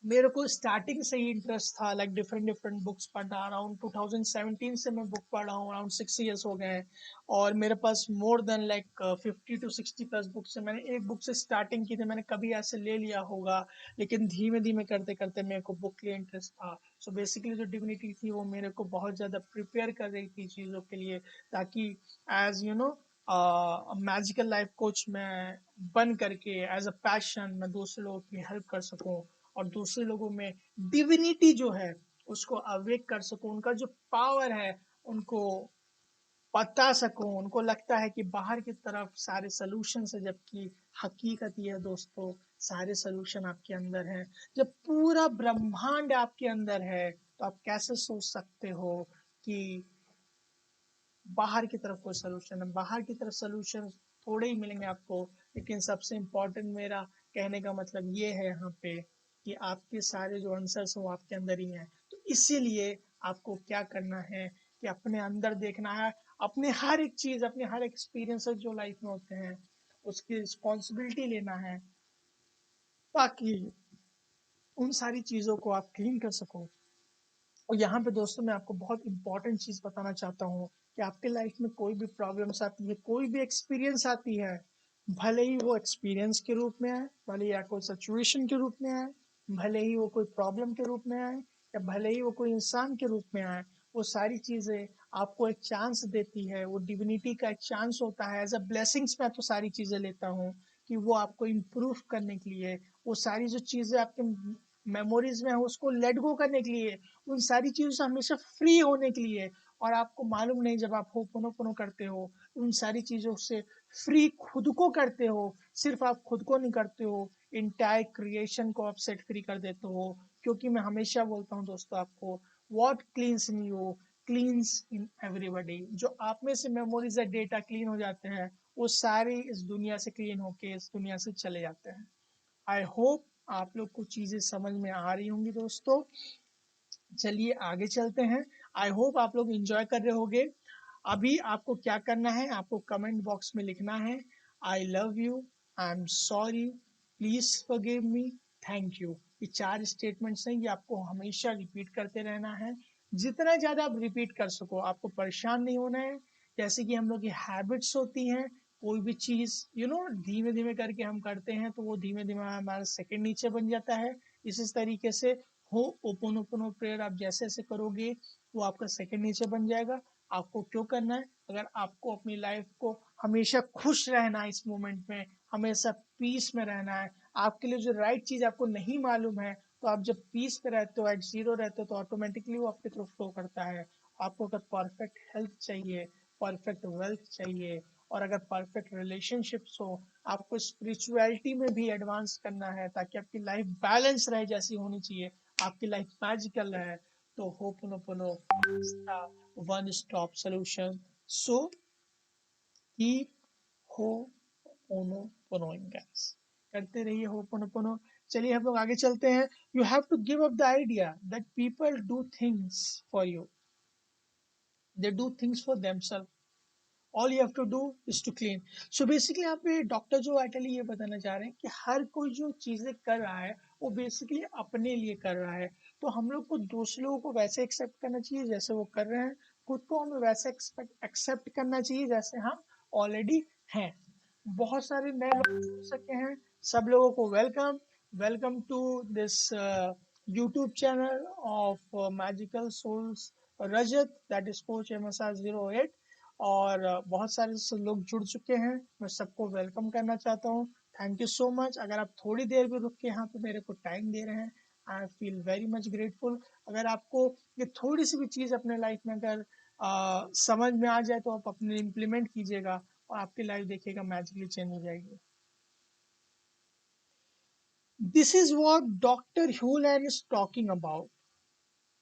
मेरे को स्टार्टिंग से ही इंटरेस्ट था, लाइक डिफरेंट डिफरेंट बुक्स पढ़ना। अराउंड 2017 से मैं बुक पढ़ रहा हूँ, अराउंड 6 इयर्स हो गए हैं। और मेरे पास more than like 50 to 60 plus books है। मैंने एक बुक से स्टार्टिंग की थी, मैंने कभी ऐसे ले लिया होगा, लेकिन धीमे धीमे करते करते मेरे को बुक के लिए इंटरेस्ट था। सो बेसिकली जो डिविनिटी थी वो मेरे को बहुत ज़्यादा प्रिपेयर कर रही थी चीज़ों के लिए, ताकि as you know magical life coach मैं बन करके एज अ पैशन मैं दूसरे लोगों की हेल्प कर सकूं, और दूसरे लोगों में डिविनिटी जो है उसको अवेक कर सकूं, उनका जो पावर है उनको बता सकूं। उनको लगता है कि बाहर की तरफ सारे सलूशन है, जबकि हकीकत ये है दोस्तों, सारे सलूशन आपके अंदर है। जब पूरा ब्रह्मांड आपके अंदर है तो आप कैसे सोच सकते हो कि बाहर की तरफ कोई सोल्यूशन है? बाहर की तरफ सोल्यूशन थोड़े ही मिलेंगे आपको। लेकिन सबसे इम्पोर्टेंट मेरा कहने का मतलब ये है यहाँ पे कि आपके सारे जो आंसर्स हैं वो आपके अंदर ही हैं। तो इसीलिए आपको क्या करना है कि अपने अंदर देखना है, अपने हर एक चीज, अपने हर एक्सपीरियंसेस जो लाइफ में होते हैं उसकी रिस्पॉन्सिबिलिटी लेना है, ताकि उन सारी चीजों को आप क्लीन कर सको। और यहाँ पे दोस्तों मैं आपको बहुत इंपॉर्टेंट चीज बताना चाहता हूँ कि आपके लाइफ में कोई भी प्रॉब्लम्स आती है, कोई भी एक्सपीरियंस आती है, भले ही वो एक्सपीरियंस के रूप में आए, भले ही या कोई सिचुएशन के रूप में आए, भले ही वो कोई प्रॉब्लम के रूप में आए, या भले ही वो कोई इंसान के रूप में आए, वो सारी चीजें आपको एक चांस देती है। वो डिविनिटी का एक चांस होता है। एज अ ब्लेसिंग्स मैं तो सारी चीजें लेता हूँ कि वो आपको इम्प्रूव करने के लिए, वो सारी जो चीजें आपके मेमोरीज में है उसको लेट गो करने के लिए, उन सारी चीजों से हमेशा फ्री होने के लिए। और आपको मालूम नहीं, जब आप होपोनोपोनो करते हो, उन सारी चीजों से फ्री खुद को करते हो। सिर्फ आप खुद को नहीं करते हो, इंटायर क्रिएशन को आप सेट फ्री कर देते हो। क्योंकि मैं हमेशा बोलता हूँ दोस्तों आपको, what क्लींस in you क्लींस in everybody. जो आप में से मेमोरीज या डेटा क्लीन हो जाते हैं, वो सारे इस दुनिया से क्लीन होके इस दुनिया से चले जाते हैं। आई होप आप लोग को चीजें समझ में आ रही होंगी दोस्तों। चलिए आगे चलते हैं। आई होप आप लोग एंजॉय कर रहे होंगे। अभी आपको क्या करना है, आपको कमेंट बॉक्स में लिखना है, I love you, I am sorry, please forgive me, thank you. ये 4 स्टेटमेंट्स हैं, ये आपको हमेशा रिपीट करते रहना है। जितना ज्यादा आप रिपीट कर सको, आपको परेशान नहीं होना है। जैसे कि हम लोग की हैबिट्स होती हैं, कोई भी चीज धीमे धीमे करके हम करते हैं तो वो धीमे धीमे हमारा सेकंड नेचर बन जाता है। इस तरीके से हो ओपोनोपोनो प्रेयर आप जैसे जैसे करोगे, वो आपका सेकंड नेचर बन जाएगा। आपको क्यों करना है? अगर आपको अपनी लाइफ को हमेशा खुश रहना है, इस मोमेंट में हमेशा पीस में रहना है, आपके लिए जो राइट चीज आपको नहीं मालूम है, तो आप जब पीस पे रहते हो, एट जीरो रहते हो, तो ऑटोमेटिकली वो आपके थ्रू फ्लो करता है। आपको अगर परफेक्ट हेल्थ चाहिए, परफेक्ट वेल्थ चाहिए, और अगर परफेक्ट रिलेशनशिप्स हो, आपको स्पिरिचुअलिटी में भी एडवांस करना है ताकि आपकी लाइफ बैलेंस रहे जैसी होनी चाहिए, आपकी लाइफ मैजिकल है, तो Ho'oponopono is the one stop solution. So keep Ho'oponoponoing guys, करते रहिए होपोनोपोनो। चलिए हम लोग आगे चलते हैं। You have to give up the idea that people do things for you, they do things for themself, all you have to do is to clean. So basically यहाँ पे डॉक्टर जो एक्चुअली ये बताना चाह रहे हैं कि हर कोई जो चीजें कर रहा है वो बेसिकली अपने लिए कर रहा है। तो हम लोग को दूसरे लोगों को वैसे एक्सेप्ट करना चाहिए जैसे वो कर रहे हैं, खुद को हमें वैसे एक्सेप्ट करना चाहिए जैसे हम ऑलरेडी हैं। बहुत सारे नए लोग जुड़ सके हैं, सब लोगों को welcome. Welcome to this YouTube channel of magical souls Rajat, that is coach MSR 08। और बहुत सारे लोग जुड़ चुके हैं, मैं सबको वेलकम करना चाहता हूँ। Thank you so much. अगर आप थोड़ी देर भी रुक के यहाँ पे मेरे को टाइम दे रहे हैं, I feel very much grateful. अगर आपको ये थोड़ी सी भी चीज़ अपने लाइफ में अगर समझ में आ जाए तो आप अपने इम्प्लीमेंट कीजिएगा, और आपकी लाइफ देखिएगा मैजिकली चेंज हो जाएगी। This is what doctor Hew Len is talking about,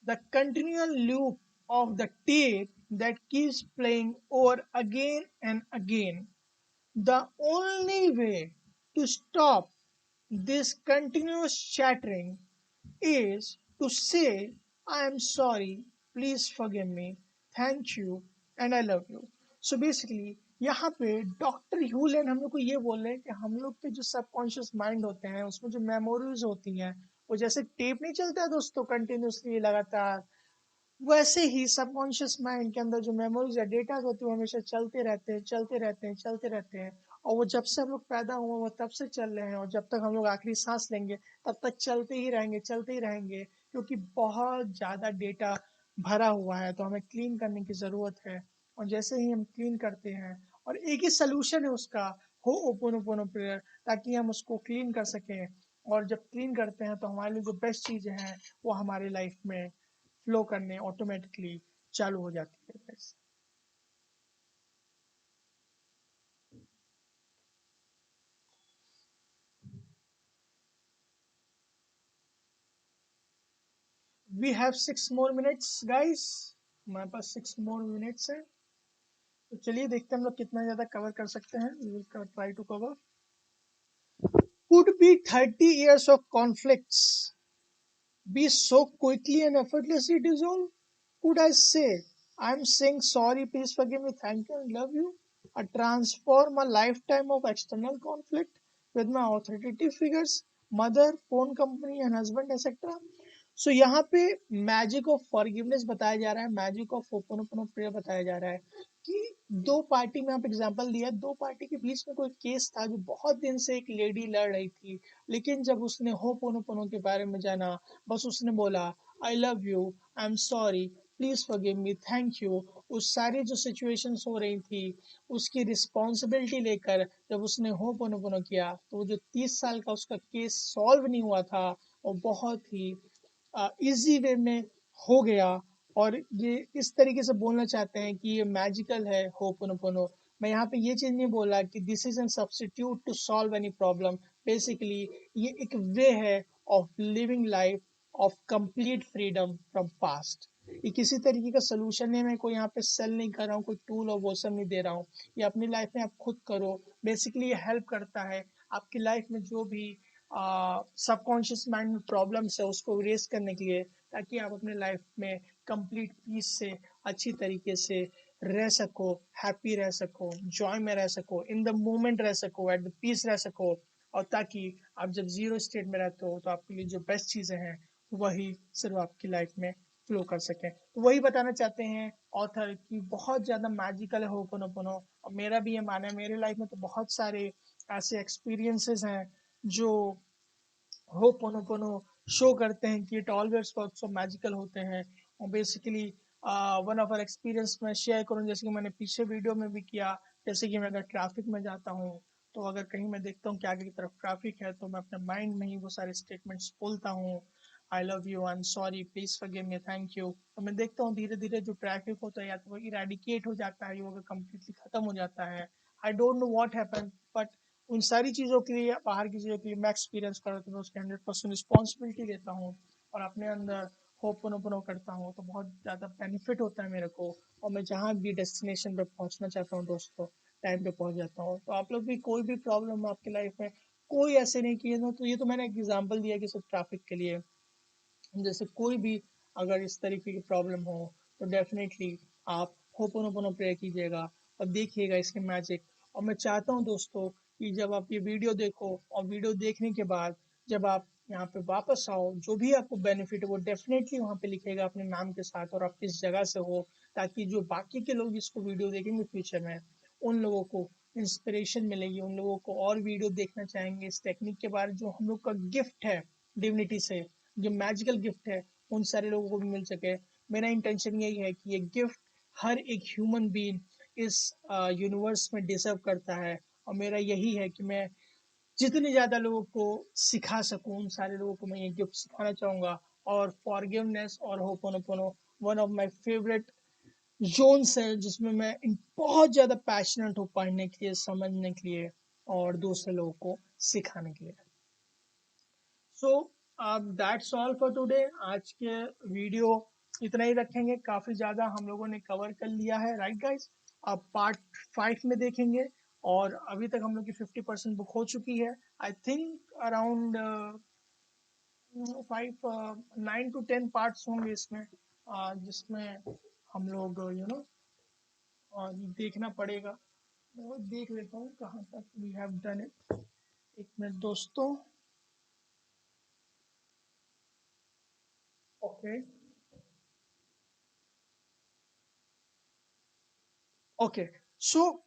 the continual loop of the tape that keeps playing over again and again. The only way to stop this continuous chattering is to say, I am sorry, please forgive me, thank you, and I love you. So basically, यहाँ पे doctor ह्यूलेन हम लोग को ये बोल रहे हैं कि हम लोग के जो सबकॉन्शियस माइंड होते हैं उसमें जो मेमोरीज होती हैं, वो जैसे टेप नहीं चलता है दोस्तों कंटिन्यूसली लगातार, वैसे ही सबकॉन्शियस माइंड के अंदर जो मेमोरीज या डेटा होते हैं वो हमेशा चलते रहते हैं, चलते रहते हैं, चलते रहते हैं। और वो जब से हम लोग पैदा हुए वो तब से चल रहे हैं, और जब तक हम लोग आखिरी सांस लेंगे तब तक चलते ही रहेंगे, चलते ही रहेंगे। क्योंकि बहुत ज्यादा डेटा भरा हुआ है, तो हमें क्लीन करने की जरूरत है। और जैसे ही हम क्लीन करते हैं, और एक ही सोल्यूशन है उसका, हो ओपोनोपोनो प्रेयर, ताकि हम उसको क्लीन कर सकें। और जब क्लीन करते हैं तो हमारे लिए जो बेस्ट चीजें हैं वो हमारी लाइफ में फ्लो करने ऑटोमेटिकली चालू हो जाती है guys. We have 6 more minutes guys, हमारे पास 6 more minutes है। तो चलिए देखते हैं हम लोग कितना ज्यादा कवर कर सकते हैं। We will try to cover. Could be 30 years of conflicts be so quickly and effortlessly dissolved? Could I say, I'm saying sorry, please forgive me, thank you, and love you? Transform a lifetime of external conflict with my authoritative figures, mother, phone company, and husband, etc. सो यहाँ पे magic of forgiveness बताया जा रहा है, magic of ho'oponopono prayer बताया जा रहा है कि दो पार्टी में, आप एग्जांपल दिया, दो पार्टी के बीच में कोई केस था जो बहुत दिन से एक लेडी लड़ रही थी, लेकिन जब उसने होपोनोपोनो के बारे में जाना, बस उसने बोला I love you, I am sorry, please forgive me, thank you, उस सारी जो सिचुएशंस हो रही थी उसकी रिस्पॉन्सिबिलिटी लेकर जब उसने होपोनोपोनो किया, तो वो जो 30 साल का उसका केस सॉल्व नहीं हुआ था वो बहुत ही इजी वे में हो गया। और ये इस तरीके से बोलना चाहते हैं कि ये मैजिकल है होपोनोपोनो। मैं यहाँ पे ये चीज नहीं बोला कि this is an substitute to solve any problem. Basically ये एक वे है of living life of complete freedom from past. ये किसी तरीके का सोल्यूशन है, मैं कोई यहाँ पे सेल नहीं कर रहा हूँ, कोई टूल और वो सब नहीं दे रहा हूँ। ये अपनी लाइफ में आप खुद करो। बेसिकली ये हेल्प करता है आपकी लाइफ में जो भी सबकॉन्शियस माइंड में प्रॉब्लम्स है उसको इरेज करने के लिए, ताकि आप अपने लाइफ में कंप्लीट पीस से अच्छी तरीके से रह सको, हैप्पी रह सको, जॉय में रह सको, इन द मोमेंट रह सको, एट द पीस रह सको। और ताकि आप जब जीरो स्टेट में रहते हो तो आपके लिए जो बेस्ट चीज़ें हैं वही सिर्फ आपकी लाइफ में फ्लो कर सकें। तो वही बताना चाहते हैं ऑथर कि बहुत ज़्यादा मैजिकल है होपोनोपोनो। और मेरा भी ये मानना है, मेरे लाइफ में तो बहुत सारे ऐसे एक्सपीरियंसेस हैं जो होपोनोपोनो शो करते हैं कि it always works so magical होते हैं। और basically one of our experience मैं शेयर करूं, जैसे कि मैंने पीछे वीडियो में भी किया। जैसे कि मैं अगर ट्रैफिक में जाता हूं तो अगर कहीं मैं देखता हूँ कि आगे की तरफ ट्रैफिक है तो मैं अपने माइंड में ही वो सारे स्टेटमेंट्स बोलता हूँ। I love you, I am sorry, please forgive me, thank you. तो मैं देखता हूँ धीरे धीरे जो ट्रैफिक होता है या तो वो इरेडिकेट हो जाता है या वो कम्प्लीटली खत्म हो जाता है। I don't know what happen, but उन सारी चीज़ों के लिए, बाहर की चीज़ों के लिए मैं एक्सपीरियंस कर रहा हूँ, तो मैं उसकी 100% रिस्पॉन्सिबिलिटी लेता हूँ और अपने अंदर होपोनोपोनो करता हूँ, तो बहुत ज़्यादा बेनिफिट होता है मेरे को। और मैं जहाँ भी डेस्टिनेशन पे पहुँचना चाहता हूँ दोस्तों, टाइम पे पहुँच जाता हूँ। तो आप लोग भी कोई भी प्रॉब्लम हो आपकी लाइफ में, कोई ऐसे नहीं किए ना, तो ये तो मैंने एक एग्जाम्पल दिया कि सिर्फ ट्रैफिक के लिए, जैसे कोई भी अगर इस तरीके की प्रॉब्लम हो तो डेफिनेटली आप होपोनोपोनो प्रे कीजिएगा और देखिएगा इसके मैजिक। और मैं चाहता हूँ दोस्तों कि जब आप ये वीडियो देखो और वीडियो देखने के बाद जब आप यहाँ पे वापस आओ, जो भी आपको बेनिफिट है वो डेफिनेटली वहाँ पे लिखेगा अपने नाम के साथ और आप किस जगह से हो, ताकि जो बाकी के लोग इसको वीडियो देखेंगे फ्यूचर में उन लोगों को इंस्पिरेशन मिलेगी, उन लोगों को और वीडियो देखना चाहेंगे इस टेक्निक के बारे, जो हम लोग का गिफ्ट है डिविनिटी से, जो मैजिकल गिफ्ट है उन सारे लोगों को भी मिल सके। मेरा इंटेंशन यही है कि ये गिफ्ट हर एक ह्यूमन बीइंग इस यूनिवर्स में डिजर्व करता है। और मेरा यही है कि मैं जितने ज़्यादा लोगों को सिखा सकूं उन सारे लोगों को मैं ये गिफ्ट सिखाना चाहूँगा। और फॉरगिवनेस और ho'oponopono one of my favourite zones है जिसमें मैं बहुत ज़्यादा पैशनेट हूँ पढ़ने के लिए, समझने के लिए और दूसरे लोगों को सिखाने के लिए। सो दैट्स ऑल फॉर टुडे। आज के वीडियो इतना ही रखेंगे, काफ़ी ज़्यादा हम लोगों ने कवर कर लिया है, राइट गाइस। अब पार्ट 5 में देखेंगे। और अभी तक हम लोग की 50% बुक हो चुकी है। I think around 9 to 10 parts होंगे इसमें, जिसमें हम लोग देखना पड़ेगा। मैं देख लेता हूँ कहाँ तक वी हैव डन इट। एक मिनट दोस्तों। Okay, okay. So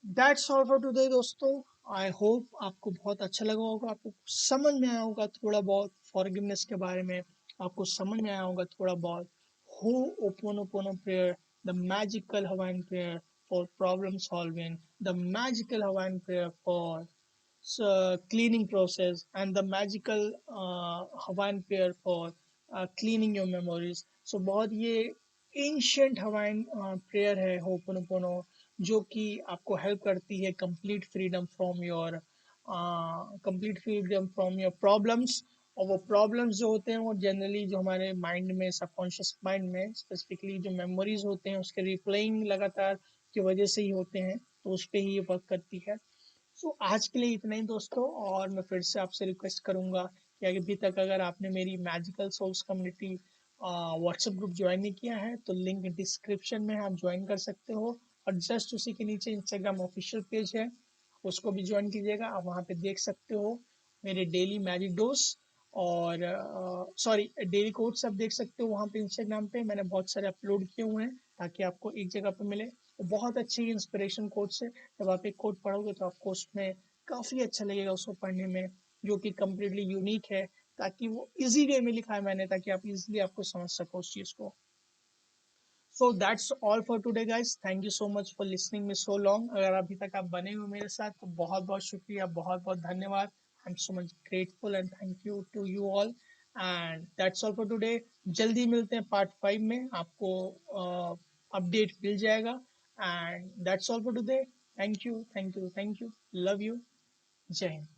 that's all for today दोस्तों। आई होप आपको बहुत अच्छा लगा होगा, आपको समझ में आया होगा थोड़ा बहुत फॉरगिवनेस के बारे में, आपको समझ में आया होगा थोड़ा बहुत Ho'oponopono prayer, the magical Hawaiian prayer for problem solving, the magical Hawaiian prayer for cleaning process, and the magical Hawaiian prayer for cleaning your memories. So बहुत ये एंशियंट हवाइन प्रेयर है होपोनोपोनो, जो कि आपको help करती है complete freedom from your problems. और वो प्रॉब्लम्स जो होते हैं वो जनरली जो हमारे माइंड में, सबकॉन्शियस माइंड में स्पेसिफिकली जो मेमोरीज होते हैं उसके रिप्लेइंग लगातार की वजह से ही होते हैं, तो उस पर ही ये वर्क करती है। आज के लिए इतना ही दोस्तों। और मैं फिर से आपसे रिक्वेस्ट करूंगा कि अभी तक अगर आपने मेरी magical souls community WhatsApp group join नहीं किया है तो लिंक डिस्क्रिप्शन में आप ज्वाइन कर सकते हो। और जस्ट उसी के नीचे इंस्टाग्राम ऑफिशियल पेज है, उसको भी ज्वाइन कीजिएगा। आप वहाँ पे देख सकते हो मेरे डेली मैजिक डोज। और सॉरी, डेली कोट्स आप देख सकते हो वहाँ पे इंस्टाग्राम पे मैंने बहुत सारे अपलोड किए हुए हैं ताकि आपको एक जगह पे मिले। बहुत अच्छी इंस्पिरेशन कोट्स है, जब आप एक कोट पढ़ोगे तो आपको उसमें काफ़ी अच्छा लगेगा उसको पढ़ने में, जो कि कम्प्लीटली यूनिक है, ताकि वो इजी वे में लिखा है मैंने, ताकि आप इजीली आपको समझ सको उस चीज़ को। सो that's all for today guys, thank you so much for listening me so long. अगर अभी तक आप बने हुए मेरे साथ तो बहुत बहुत शुक्रिया, बहुत बहुत धन्यवाद। I am so much grateful and thank you to you all. And that's all for today. जल्दी मिलते हैं पार्ट 5 में, आपको अपडेट मिल जाएगा। And that's all for today. Thank you, thank you, thank you, love you. जय हिंद।